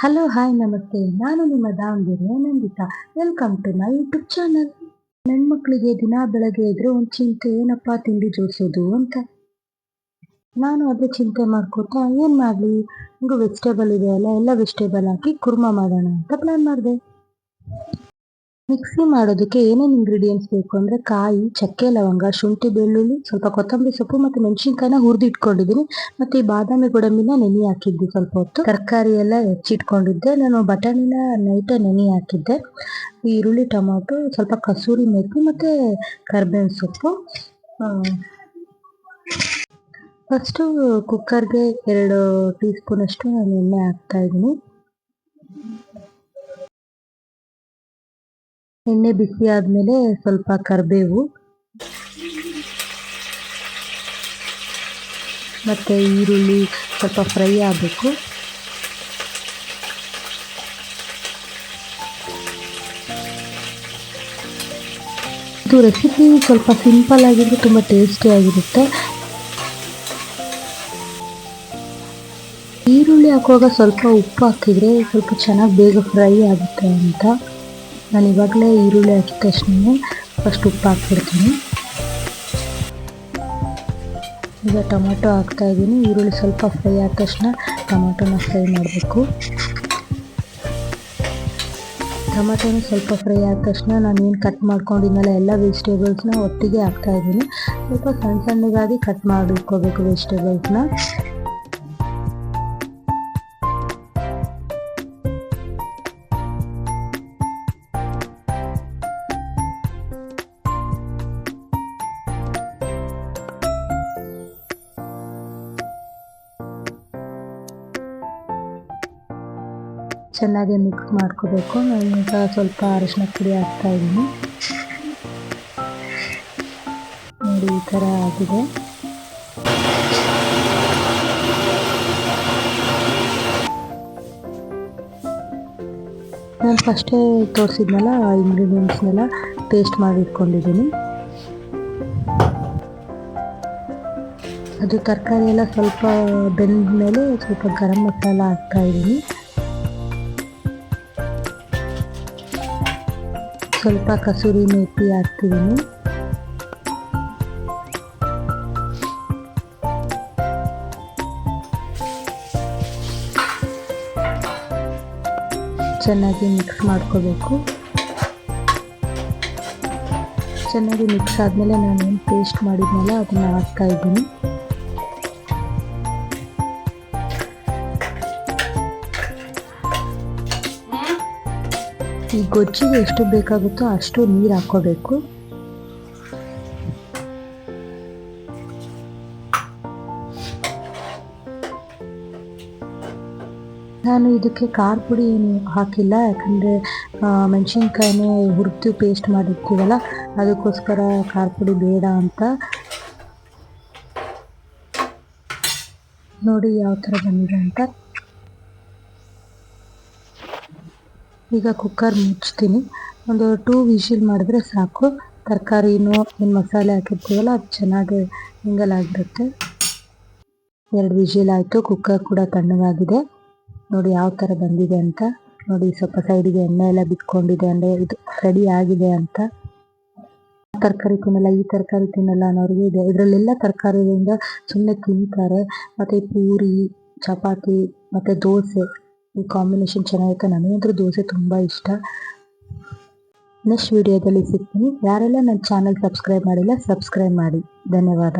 Hello hi ನಮಸ್ತೆ, ನಾನು ನಿಮ್ಮ ದಾವಣಗೆರೆಯ Nanditha. Welcome to my YouTube channel. ಹೆಣ್ಮಕ್ಳಿಗೆ ದಿನ ಬೆಳಗ್ಗೆ ಇದ್ರೆ ಒಂದು ಚಿಂತೆ, ಏನಪ್ಪಾ ತಿಂಡಿ ಜೋಡಿಸೋದು ಅಂತ. ನಾನು ಅದೇ ಚಿಂತೆ ಮಾಡ್ಕೋತಾ ಏನ್ ಮಾಡ್ಲಿ, ಹಿಂಗು ವೆಜಿಟೇಬಲ್ ಇದೆ ಅಲ್ಲ, ಎಲ್ಲ ವೆಜಿಟೇಬಲ್ ಹಾಕಿ ಕುರ್ಮಾ ಮಾಡೋಣ ಅಂತ ಪ್ಲಾನ್ ಮಾಡಿದೆ. ಮಿಕ್ಸಿ ಮಾಡೋದಕ್ಕೆ ಏನೇನು ಇಂಗ್ರೀಡಿಯೆಂಟ್ಸ್ ಬೇಕು ಅಂದ್ರೆ ಕಾಯಿ, ಚಕ್ಕೆ, ಲವಂಗ, ಶುಂಠಿ, ಬೆಳ್ಳುಳ್ಳಿ, ಸ್ವಲ್ಪ ಕೊತ್ತಂಬರಿ ಸೊಪ್ಪು ಮತ್ತೆ ಮೆಣಸಿನ್ಕಾಯಿನ ಹುರಿದು ಇಟ್ಕೊಂಡಿದ್ದೀನಿ. ಮತ್ತೆ ಈ ಬಾದಾಮಿ ಗೋಡಂಬಿನ ನೆನೆ ಹಾಕಿದ್ದೆ ಸ್ವಲ್ಪ ಹೊತ್ತು. ತರಕಾರಿ ಎಲ್ಲ ಹೆಚ್ಚಿಟ್ಕೊಂಡಿದ್ದೆ. ನಾನು ಬಟಾಣಿನ ನೈಟೇ ನೆನೆ ಹಾಕಿದ್ದೆ. ಈರುಳ್ಳಿ, ಟೊಮಾಟೊ, ಸ್ವಲ್ಪ ಕಸೂರಿ ಮೇಥಿ ಮತ್ತೆ ಕರ್ಬೇವಿನ ಸೊಪ್ಪು. ಫಸ್ಟು ಕುಕ್ಕರ್ಗೆ 2 ಟೀ ಸ್ಪೂನ್ ಅಷ್ಟು ನಾನು ಎಣ್ಣೆ ಹಾಕ್ತಾ ಇದ್ದೀನಿ. ಎಣ್ಣೆ ಬಿಸಿ ಆದ್ಮೇಲೆ ಸ್ವಲ್ಪ ಕರಿಬೇವು ಮತ್ತೆ ಈರುಳ್ಳಿ ಸ್ವಲ್ಪ ಫ್ರೈ ಆಗಬೇಕು. ಇದು ರೆಸಿಪಿ ಸ್ವಲ್ಪ ಸಿಂಪಲ್ ಆಗಿದ್ರೆ ತುಂಬಾ ಟೇಸ್ಟಿ ಆಗಿರುತ್ತೆ. ಈರುಳ್ಳಿ ಹಾಕುವಾಗ ಸ್ವಲ್ಪ ಉಪ್ಪು ಹಾಕಿದ್ರೆ ಸ್ವಲ್ಪ ಚೆನ್ನಾಗಿ ಬೇಗ ಫ್ರೈ ಆಗುತ್ತೆ ಅಂತ ನಾನು ಇವಾಗಲೇ ಈರುಳ್ಳಿ ಹಾಕಿದ ತಕ್ಷಣ ಫಸ್ಟ್ ಉಪ್ಪು ಹಾಕ್ಬಿಡ್ತೀನಿ. ಈಗ ಟೊಮೆಟೊ ಹಾಕ್ತಾ ಇದ್ದೀನಿ. ಈರುಳ್ಳಿ ಸ್ವಲ್ಪ ಫ್ರೈ ಆದ ತಕ್ಷಣ ಟೊಮೆಟೊನ ಫ್ರೈ ಮಾಡಬೇಕು. ಟೊಮೆಟೊನ ಸ್ವಲ್ಪ ಫ್ರೈ ಆದ ತಕ್ಷಣ ನಾನು ಏನು ಕಟ್ ಮಾಡ್ಕೊಂಡಿದ್ನಲ್ಲ ಎಲ್ಲ ವೆಜಿಟೇಬಲ್ಸ್ನ ಒಟ್ಟಿಗೆ ಹಾಕ್ತಾ ಇದ್ದೀನಿ. ಸ್ವಲ್ಪ ಸಣ್ಣ ಸಣ್ಣದಾಗಿ ಕಟ್ ಮಾಡಿಟ್ಕೋಬೇಕು ವೆಜಿಟೇಬಲ್ಸ್ನ. ಚೆನ್ನಾಗಿ ಮಿಕ್ಸ್ ಮಾಡ್ಕೋಬೇಕು. ನಾನೀಗ ಸ್ವಲ್ಪ ಅರಿಶಿನ ಪುಡಿ ಹಾಕ್ತಾ ಇದ್ದೀನಿ. ನೋಡಿ ಈ ಥರ ಆಗಿದೆ. ನಾನು ಫಸ್ಟೇ ತೋರಿಸಿದ್ನಲ್ಲ ಇಂಗ್ರೀಡಿಯೆಂಟ್ಸ್ನೆಲ್ಲ ಪೇಸ್ಟ್ ಮಾಡಿ ಇಟ್ಕೊಂಡಿದ್ದೀನಿ. ಅದು ತರಕಾರಿ ಎಲ್ಲ ಸ್ವಲ್ಪ ಬೆಂದ ಮೇಲೆ ಸ್ವಲ್ಪ ಗರಂ ಮಸಾಲ ಹಾಕ್ತಾ ಇದ್ದೀನಿ. ಸ್ವಲ್ಪ ಕಸೂರಿ ಮೇಥಿ ಹಾಕ್ತಿದ್ದೀನಿ. ಚೆನ್ನಾಗಿ ಮಿಕ್ಸ್ ಮಾಡ್ಕೋಬೇಕು. ಚೆನ್ನಾಗಿ ಮಿಕ್ಸ್ ಆದಮೇಲೆ ನಾನೇನು ಪೇಸ್ಟ್ ಮಾಡಿದ್ನಲ್ಲ ಅದನ್ನು ಹಾಕ್ತಾ ಇದ್ದೀನಿ. ಈ ಗೊಜ್ಜಿಗೆ ಎಷ್ಟು ಬೇಕಾಗುತ್ತೋ ಅಷ್ಟು ನೀರು ಹಾಕೋಬೇಕು. ನಾನು ಇದಕ್ಕೆ ಖಾರ ಪುಡಿ ಏನು ಹಾಕಿಲ್ಲ, ಯಾಕಂದರೆ ಮೆಣಸಿನ್ಕಾಯಿನೇ ಹುರಿದು ಪೇಸ್ಟ್ ಮಾಡಿರ್ತೀವಲ್ಲ, ಅದಕ್ಕೋಸ್ಕರ ಖಾರ ಪುಡಿ ಬೇಡ ಅಂತ. ನೋಡಿ ಯಾವ ಥರ ಬಂದಿದೆ ಅಂತ. ಈಗ ಕುಕ್ಕರ್ ಮುಚ್ತೀನಿ. ಒಂದು 2 ವಿಶಿಲ್ ಮಾಡಿದ್ರೆ ಸಾಕು. ತರಕಾರಿನೂ ಏನು ಮಸಾಲೆ ಹಾಕಿರ್ತೀವಲ್ಲ ಅದು ಚೆನ್ನಾಗಿ ಮಿಂಗಲ್ ಆಗಿರುತ್ತೆ. 2 ವಿಶಿಲ್ ಆಯಿತು. ಕುಕ್ಕರ್ ಕೂಡ ತಣ್ಣಗಾಗಿದೆ. ನೋಡಿ ಯಾವ ಥರ ಬಂದಿದೆ ಅಂತ. ನೋಡಿ ಸ್ವಲ್ಪ ಸೈಡಿಗೆ ಎಣ್ಣೆ ಎಲ್ಲ ಬಿಟ್ಕೊಂಡಿದೆ, ಅಂದರೆ ಇದು ರೆಡಿ ಆಗಿದೆ ಅಂತ. ತರಕಾರಿ ತಿನ್ನಲ್ಲ, ಈ ತರಕಾರಿ ತಿನ್ನಲ್ಲ ಅನ್ನೋರಿಗೆ ಇದೆ. ಇದರಲ್ಲೆಲ್ಲ ತರಕಾರಿಯಿಂದ ಸುಮ್ಮನೆ ತಿಂತಾರೆ. ಮತ್ತು ಪೂರಿ, ಚಪಾತಿ ಮತ್ತು ದೋಸೆ ಈ ಕಾಂಬಿನೇಷನ್ ಚೆನ್ನಾಗಿರುತ್ತೆ. ನನಗಂತೂ ದೋಸೆ ತುಂಬ ಇಷ್ಟ. ನೆಕ್ಸ್ಟ್ ವಿಡಿಯೋದಲ್ಲಿ ಸಿಗ್ತೀನಿ. ಯಾರೆಲ್ಲ ನನ್ನ ಚಾನಲ್ ಸಬ್ಸ್ಕ್ರೈಬ್ ಮಾಡಿಲ್ಲ, ಸಬ್ಸ್ಕ್ರೈಬ್ ಮಾಡಿ. ಧನ್ಯವಾದ.